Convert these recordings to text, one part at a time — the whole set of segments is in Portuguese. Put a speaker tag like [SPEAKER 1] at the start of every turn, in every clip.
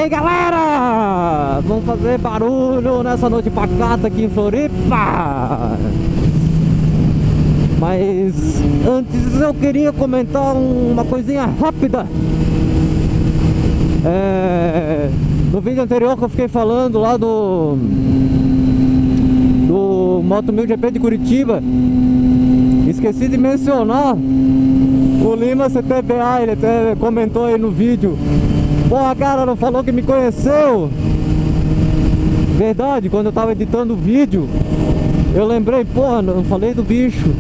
[SPEAKER 1] aí, galera! Vamos fazer barulho nessa noite pacata aqui em Floripa. Mas antes eu queria comentar uma coisinha rápida. No vídeo anterior que eu fiquei falando lá do Moto 1000 GP de Curitiba, esqueci de mencionar o Lima CTBA. Ele até comentou aí no vídeo: porra, cara, não falou que me conheceu. Verdade, quando eu tava editando o vídeo, eu lembrei, porra, não falei do bicho.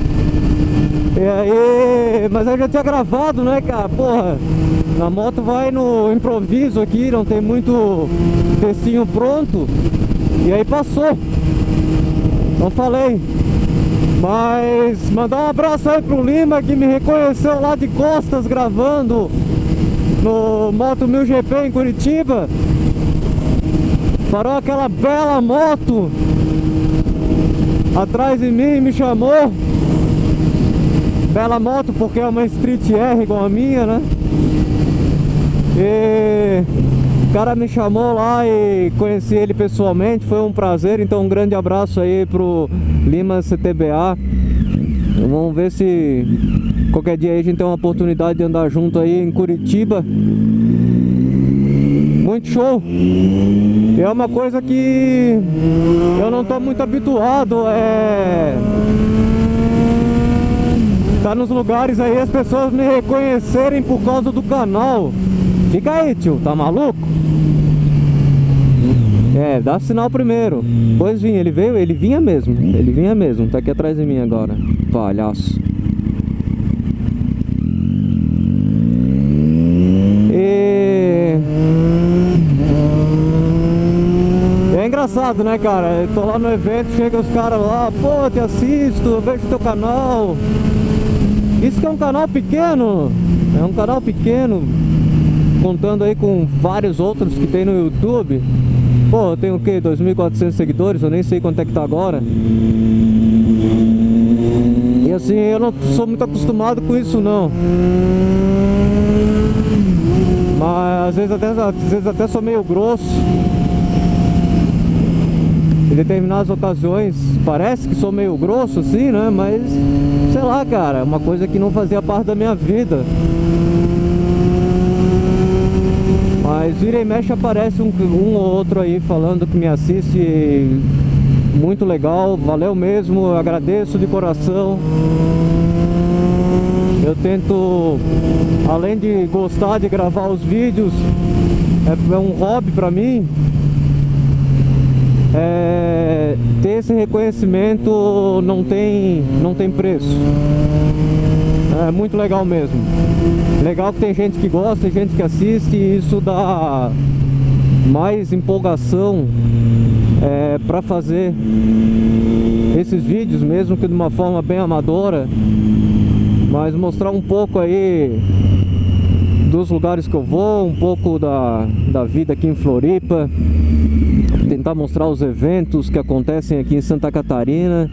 [SPEAKER 1] E aí, mas eu já tinha gravado, né, cara? Porra, a moto vai no improviso aqui, não tem muito textinho pronto. E aí passou. Não falei. Mas mandar um abraço aí pro Lima, que me reconheceu lá de costas gravando no Moto 1000 GP em Curitiba. Parou aquela bela moto atrás de mim e me chamou. Bela moto porque é uma Street R igual a minha, né? E o cara me chamou lá e conheci ele pessoalmente, foi um prazer. Então um grande abraço aí pro Lima CTBA. Vamos ver se qualquer dia aí a gente tem uma oportunidade de andar junto aí em Curitiba. Muito show. E é uma coisa que eu não tô muito habituado, tá nos lugares aí as pessoas me reconhecerem por causa do canal. Fica aí, tio, tá maluco? Dá sinal primeiro. Pois vinha, ele veio, ele vinha mesmo, tá aqui atrás de mim agora, palhaço. É engraçado, né, cara? Eu tô lá no evento, chega os caras lá: pô, te assisto, eu vejo teu canal. Isso que é um canal pequeno, contando aí com vários outros que tem no YouTube. Pô, eu tenho o que? 2.400 seguidores, eu nem sei quanto é que tá agora. E assim, eu não sou muito acostumado com isso não. Mas às vezes até sou meio grosso. Em determinadas ocasiões parece que sou meio grosso assim, né? Mas sei lá, cara, é uma coisa que não fazia parte da minha vida. Mas vira e mexe aparece um ou outro aí falando que me assiste. Muito legal, valeu mesmo, eu agradeço de coração. Eu tento, além de gostar de gravar os vídeos, é um hobby pra mim. Ter esse reconhecimento não tem preço. É muito legal mesmo. Legal que tem gente que gosta, gente que assiste, e isso dá mais empolgação para fazer esses vídeos, mesmo que de uma forma bem amadora, mas mostrar um pouco aí dos lugares que eu vou, um pouco da vida aqui em Floripa, tentar mostrar os eventos que acontecem aqui em Santa Catarina.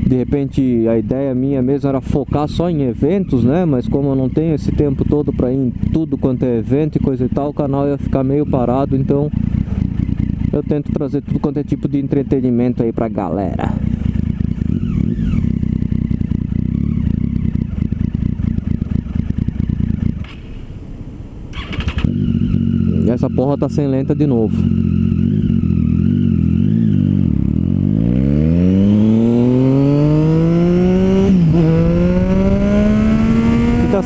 [SPEAKER 1] De repente a ideia minha mesmo era focar só em eventos, né? Mas como eu não tenho esse tempo todo para ir em tudo quanto é evento e coisa e tal, o canal ia ficar meio parado. Então eu tento trazer tudo quanto é tipo de entretenimento aí pra galera. E essa porra tá sem lenta de novo.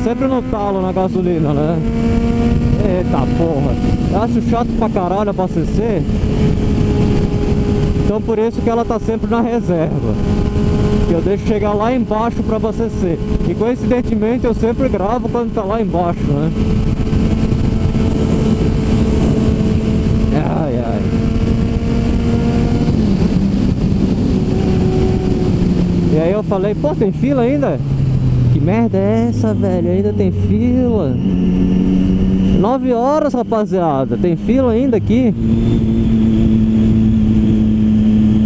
[SPEAKER 1] Sempre no talo na gasolina, né? Eita porra, eu acho chato pra caralho abastecer. Então por isso que ela tá sempre na reserva, que eu deixo chegar lá embaixo pra abastecer. E coincidentemente eu sempre gravo quando tá lá embaixo, né? Ai, ai. E aí eu falei: pô, tem fila ainda? Que merda é essa, velho? Ainda tem fila. 9 horas, rapaziada. Tem fila ainda aqui.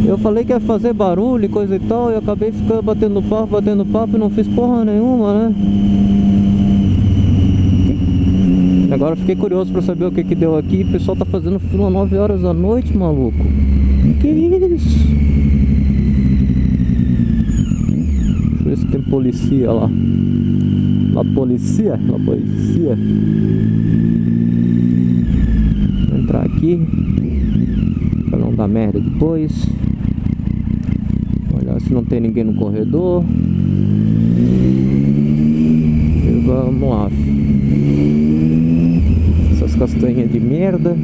[SPEAKER 1] Eu falei que ia fazer barulho e coisa e tal, e eu acabei ficando batendo papo e não fiz porra nenhuma, né? Agora eu fiquei curioso pra saber o que que deu aqui. O pessoal tá fazendo fila 9 horas da noite, maluco. Que isso? Deixa eu ver se tem polícia lá. La polícia. Vou entrar aqui pra não dar merda depois. Olha se não tem ninguém no corredor. E vamos lá. Essas castanhas de merda.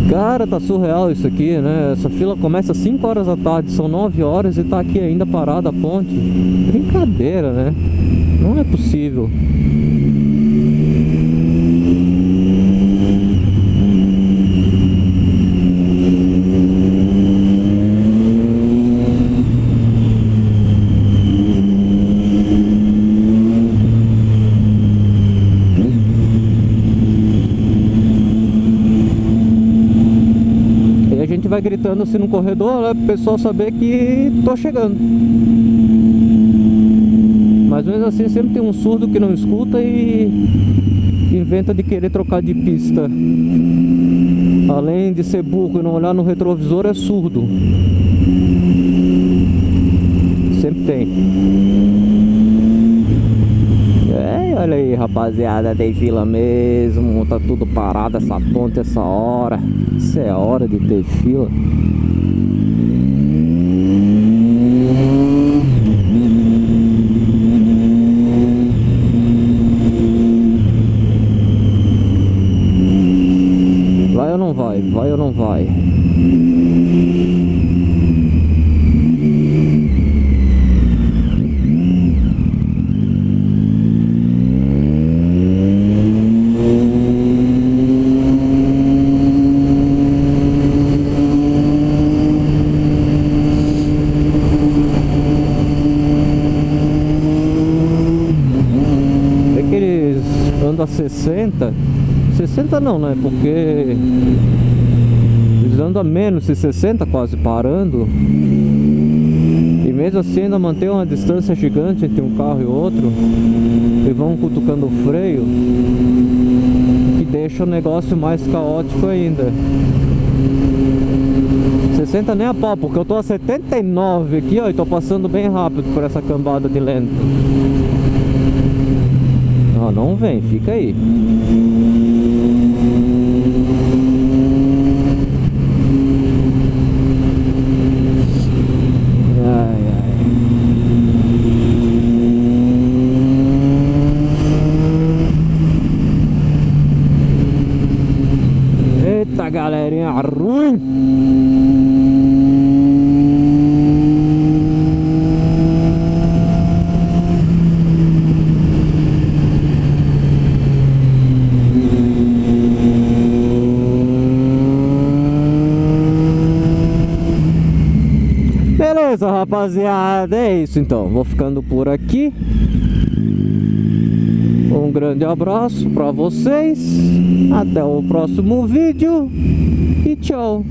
[SPEAKER 1] Cara, tá surreal isso aqui, né? Essa fila começa às 5 horas da tarde, são 9 horas e tá aqui ainda parada a ponte. Brincadeira, né? Não é possível. Vai gritando assim no corredor, né, pro pessoal saber que tô chegando. Mas mesmo assim sempre tem um surdo que não escuta e inventa de querer trocar de pista. Além de ser burro e não olhar no retrovisor, é surdo. Sempre tem. Olha aí, rapaziada, tem fila mesmo. Tá tudo parado essa ponte essa hora. Isso é hora de ter fila. Vai ou não vai? Vai ou não vai? A 60 não, né? Porque eles andam a menos de 60, quase parando. E mesmo assim ainda mantém uma distância gigante entre um carro e outro. E vão cutucando o freio, que deixa o negócio mais caótico ainda. 60 nem a pau, porque eu tô a 79 aqui, ó, e tô passando bem rápido por essa cambada de lento. Não vem, fica aí. Ai, ai. Eita, galerinha ruim. Beleza, rapaziada, é isso então. Vou ficando por aqui. Um grande abraço pra vocês. Até o próximo vídeo. E tchau.